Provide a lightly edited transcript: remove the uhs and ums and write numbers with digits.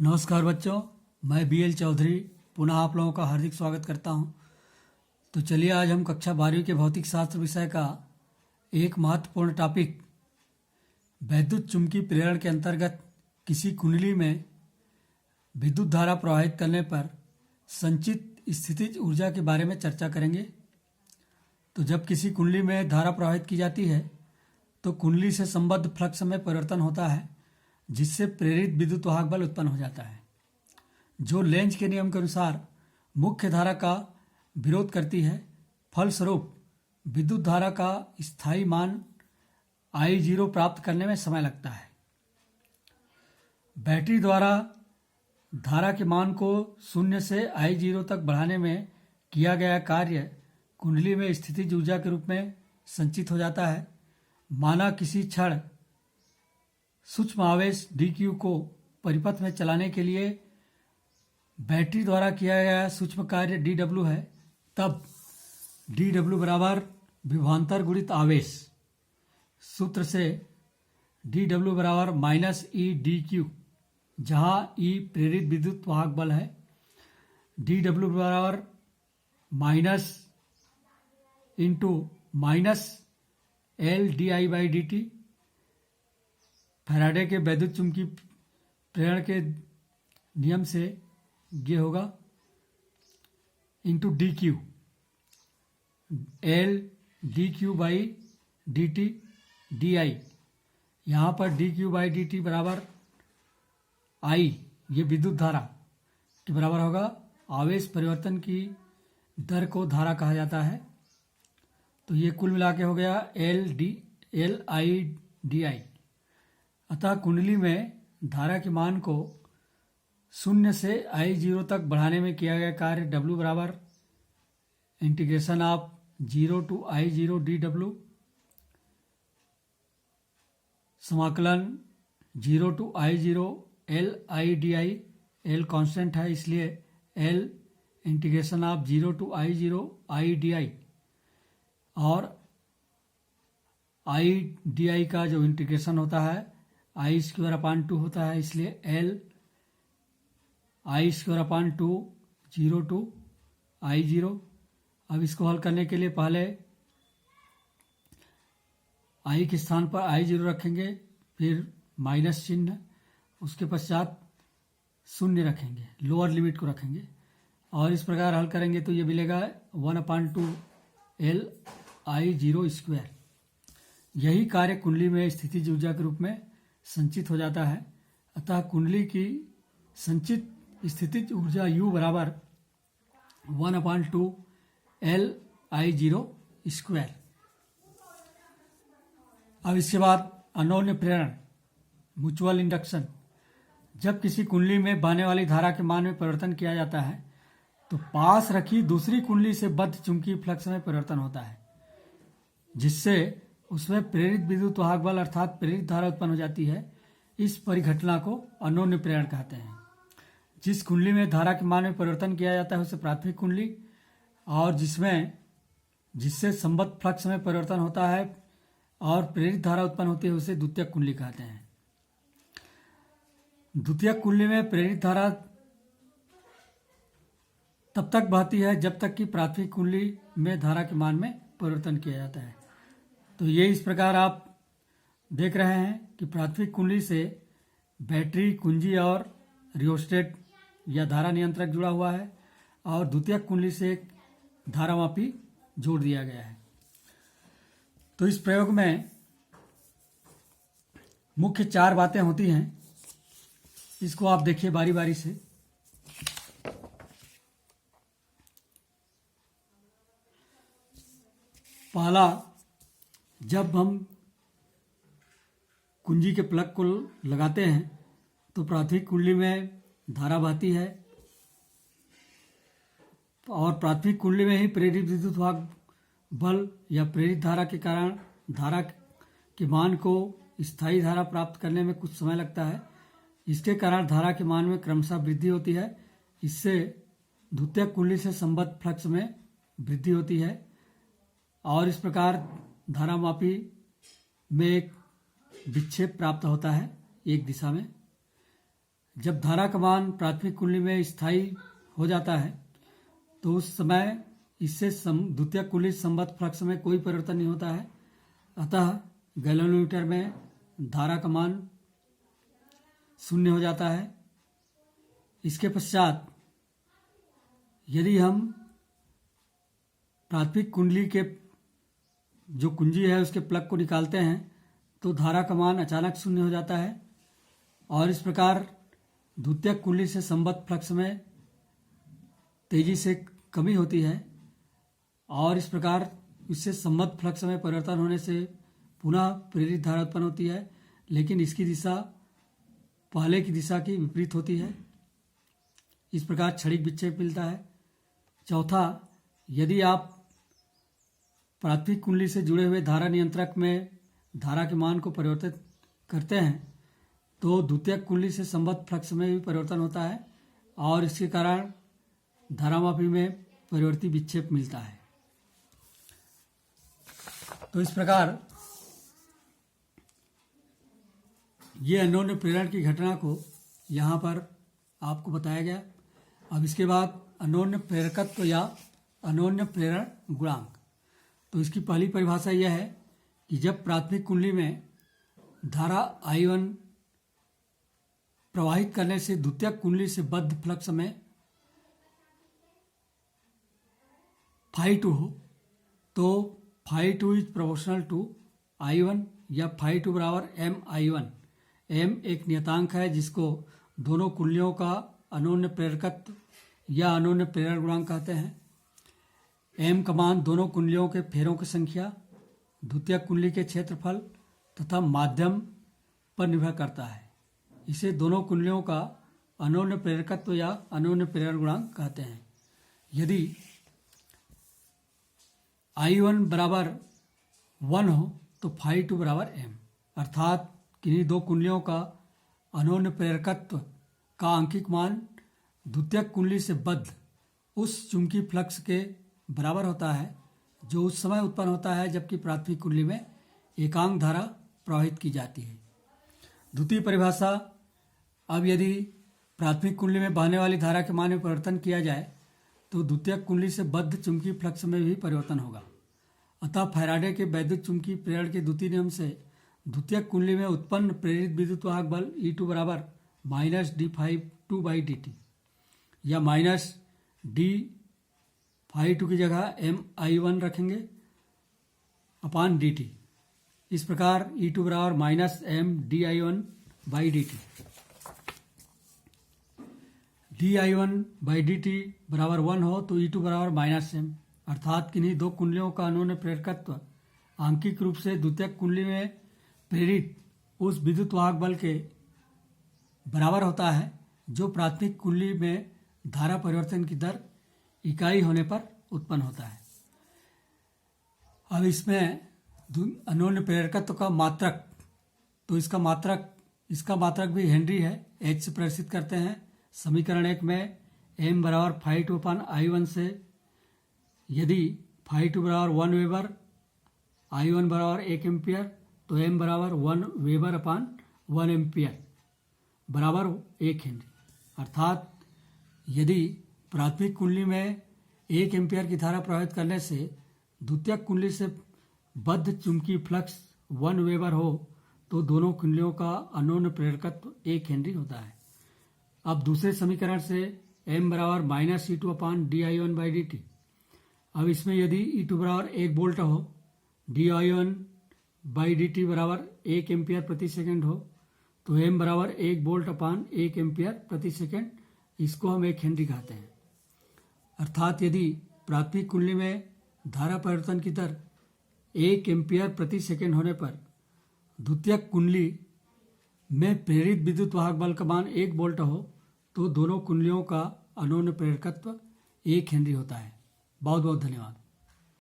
नमस्कार बच्चों, मैं BL चौधरी पुनः आप लोगों का हार्दिक स्वागत करता हूं। तो चलिए आज हम कक्षा 12वीं के भौतिक शास्त्र विषय का एक महत्वपूर्ण टॉपिक वैद्युत चुंबकीय प्रेरण के अंतर्गत किसी कुंडली में विद्युत धारा प्रवाहित करने पर संचित स्थितिज ऊर्जा के बारे में चर्चा करेंगे। तो जब किसी कुंडली में धारा प्रवाहित की जाती है तो कुंडली से संबद्ध फ्लक्स में परिवर्तन होता है, जिससे प्रेरित विद्युत वाहक बल उत्पन्न हो जाता है, जो लेंज के नियम के अनुसार मुख्य धारा का विरोध करती है। फलस्वरूप विद्युत धारा का स्थायी मान I0 प्राप्त करने में समय लगता है। बैटरी द्वारा धारा के मान को 0 से I0 तक बढ़ाने में किया गया कार्य कुंडली में स्थितिज ऊर्जा के रूप में संचित हो जाता है। माना किसी क्षण सूक्ष्म आवेश dq को परिपथ में चलाने के लिए बैटरी द्वारा किया गया सूक्ष्म कार्य dw है, तब dw बराबर विभवांतर गुणित आवेश सूत्र से dw बराबर -E dq, जहाँ E प्रेरित विद्युत वाहक बल है, dw बराबर -L di/dt फैराडे के वैद्युत चुंबकीय प्रेरण के नियम से ये होगा dq, L dq/dt di। यहाँ पर dq/dt बराबर I, ये विद्युत धारा के बराबर होगा। आवेश परिवर्तन की दर को धारा कहा जाता है। तो ये कुल मिला के हो गया LI/di। अतः कुंडली में धारा के मान को 0 से I0 तक बढ़ाने में किया गया कार्य W बराबर integration of 0 to I0 dW, समाकलन 0 to I0 LI/di। L constant है, इसलिए L integration of 0 to I0 I/di, और I/di का जो इंटीग्रेशन होता है I²/2 होता है, इसलिए L I²/2 0 to I0। अब इसको हल करने के लिए पहले I के स्थान पर I0 रखेंगे, फिर माइनस चिन्ह, उसके पश्चात 0 रखेंगे, लोअर लिमिट को रखेंगे, और इस प्रकार हल करेंगे तो ये मिलेगा 1/2 L I0²। यही कार्य कुंडली में स्थितिज ऊर्जा के रूप में संचित हो जाता है। अतः कुंडली की संचित स्थितिज ऊर्जा U बराबर 1/2 L I0²। अब इसके बाद अनोन्य प्रेरण म्यूचुअल इंडक्शन। जब किसी कुंडली में बहने वाली धारा के मान में परिवर्तन किया जाता है तो पास रखी दूसरी कुंडली से बद्ध चुंबकीय फ्लक्स में परिवर्तन होता है, जिससे उसमें प्रेरित विद्युत वाहक बल अर्थात प्रेरित धारा उत्पन्न हो जाती है। इस परिघटना को अनोन्य प्रेरण कहते हैं। जिस कुंडली में धारा के मान में परिवर्तन किया जाता है उसे प्राथमिक कुंडली, और जिससे संबद्ध फ्लक्स में परिवर्तन होता है और प्रेरित धारा उत्पन्न होती है उसे द्वितीयक कुंडली कहते हैं। द्वितीयक कुंडली में प्रेरित धारा तब तक बहती है जब तक कि प्राथमिक कुंडली में धारा के मान में परिवर्तन किया जाता है। तो ये इस प्रकार आप देख रहे हैं कि प्राथमिक कुंडली से बैटरी, कुंजी और रियोस्टेट या धारा नियंत्रक जुड़ा हुआ है, और द्वितीयक कुंडली से एक धारामापी जोड़ दिया गया है। तो इस प्रयोग में मुख्य 4 बातें होती हैं। इसको आप देखिए बारी बारी से। पहला, जब हम कुंजी के प्लग को लगाते हैं तो प्राथमिक कुंडली में धारा बहती है, और प्राथमिक कुंडली में ही प्रेरित विद्युत वाहक बल या प्रेरित धारा के कारण धारा के मान को स्थायी धारा प्राप्त करने में कुछ समय लगता है। इसके कारण धारा के मान में क्रमशः वृद्धि होती है। इससे द्वितीयक कुंडली से संबद्ध फ्लक्स में वृद्धि होती है, और इस प्रकार धारामापी में एक विक्षेप प्राप्त होता है एक दिशा में, जब धारा का मान प्राथमिक कुंडली में स्थायी हो जाता है तो उस समय इससे द्वितीयक कुंडली संबद्ध फ्लक्स में कोई परिवर्तन नहीं होता है। अतः गैल्वेनोमीटर में धारा का मान 0 हो जाता है। इसके पश्चात यदि हम प्राथमिक कुंडली के जो कुंजी है उसके प्लग को निकालते हैं तो धारा का मान अचानक 0 हो जाता है और इस प्रकार द्वितीयक कुंडली से संबद्ध फ्लक्स में तेजी से कमी होती है और इस प्रकार इससे संबद्ध फ्लक्स में परिवर्तन होने से पुनः प्रेरित धारा उत्पन्न होती है, लेकिन इसकी दिशा पहले की दिशा की विपरीत होती है। इस प्रकार क्षणिक विक्षेप मिलता है। चौथा, यदि आप प्राथमिक कुंडली से जुड़े हुए धारा नियंत्रक में धारा के मान को परिवर्तित करते हैं तो द्वितीयक कुंडली से संबद्ध फ्लक्स में भी परिवर्तन होता है और इसके कारण धारामापी में परिवर्ती विक्षेप मिलता है। तो इस प्रकार ये अन्योन्य प्रेरण की घटना को यहाँ पर आपको बताया गया। अब इसके बाद अन्योन्य प्रेरकत्व या अन्योन्य प्रेरण गुणांक। तो इसकी पहली परिभाषा यह है कि जब प्राथमिक कुंडली में धारा I1 प्रवाहित करने से द्वितीयक कुंडली से बद्ध फ्लक्स में φ2 हो तो φ2 इज प्रोपोर्शनल टू I1 या φ2 बराबर MI1। M एक नियतांक है जिसको दोनों कुंडलियों का अन्योन्य प्रेरकत्व या अन्योन्य प्रेरण गुणांक कहते हैं। M का मान दोनों कुंडलियों के फेरों की संख्या, द्वितीयक कुंडली के क्षेत्रफल तथा माध्यम पर निर्भर करता है। इसे दोनों कुंडलियों का अन्योन्य प्रेरकत्व या अन्योन्य प्रेरण गुणांक कहते हैं। यदि I1 बराबर 1 हो तो φ2 बराबर M, अर्थात किन्हीं दो कुंडलियों का अन्योन्य प्रेरकत्व का आंकिक मान द्वितीयक कुंडली से बद्ध उस चुंबकीय फ्लक्स के बराबर होता है जो उस समय उत्पन्न होता है जबकि प्राथमिक कुंडली में एकांक धारा प्रवाहित की जाती है। द्वितीय परिभाषा, अब यदि प्राथमिक कुंडली में बहने वाली धारा के मान में परिवर्तन किया जाए तो द्वितीयक कुंडली से बद्ध चुंबकीय फ्लक्स में भी परिवर्तन होगा। अतः फैराडे के वैद्युत चुंबकीय प्रेरण के द्वितीय नियम से द्वितीयक कुंडली में उत्पन्न प्रेरित विद्युत वाहक बल E2 बराबर -d∅2/dt या -d∅2 की जगह MI1 रखेंगे अपान dt। इस प्रकार E2 बराबर -mdI1/dt। dI1/dt बराबर 1 हो तो E2 बराबर -m, अर्थात किन्हीं दो कुंडलियों का अन्योन्य प्रेरकत्व आंकिक रूप से द्वितीयक कुंडली में प्रेरित उस विद्युत वाहक बल के बराबर होता है जो प्राथमिक कुंडली में धारा परिवर्तन की दर इकाई होने पर उत्पन्न होता है। अब इसमें अन्योन्य प्रेरकत्व का मात्रक, तो इसका मात्रक भी हेनरी है, H से प्रदर्शित करते हैं। समीकरण 1 में M बराबर φ2/I1 से यदि φ2 बराबर 1 वेबर, I1 बराबर 1 एम्पियर तो M बराबर 1 वेबर/1 एम्पियर बराबर 1 हेनरी। अर्थात यदि प्राथमिक कुंडली में 1 एम्पियर की धारा प्रवाहित करने से द्वितीयक कुंडली से बद्ध चुंबकीय फ्लक्स 1 वेबर हो तो दोनों कुंडलियों का अन्योन्य प्रेरकत्व 1 हेनरी होता है। अब दूसरे समीकरण से M बराबर -E2/dI1/dt। अब इसमें यदि E2 बराबर 1 वोल्ट हो, dI1/dt बराबर 1 एम्पियर प्रति सेकंड हो तो M बराबर 1 वोल्ट/1 एम्पियर प्रति सेकंड, इसको हम 1 हेनरी कहते हैं। अर्थात यदि प्राथमिक कुंडली में धारा परिवर्तन की दर 1 एम्पियर प्रति सेकंड होने पर द्वितीयक कुंडली में प्रेरित विद्युत वाहक बल का मान 1 वोल्ट हो तो दोनों कुंडलियों का अन्योन्य प्रेरकत्व 1 हेनरी होता है। बहुत बहुत धन्यवाद।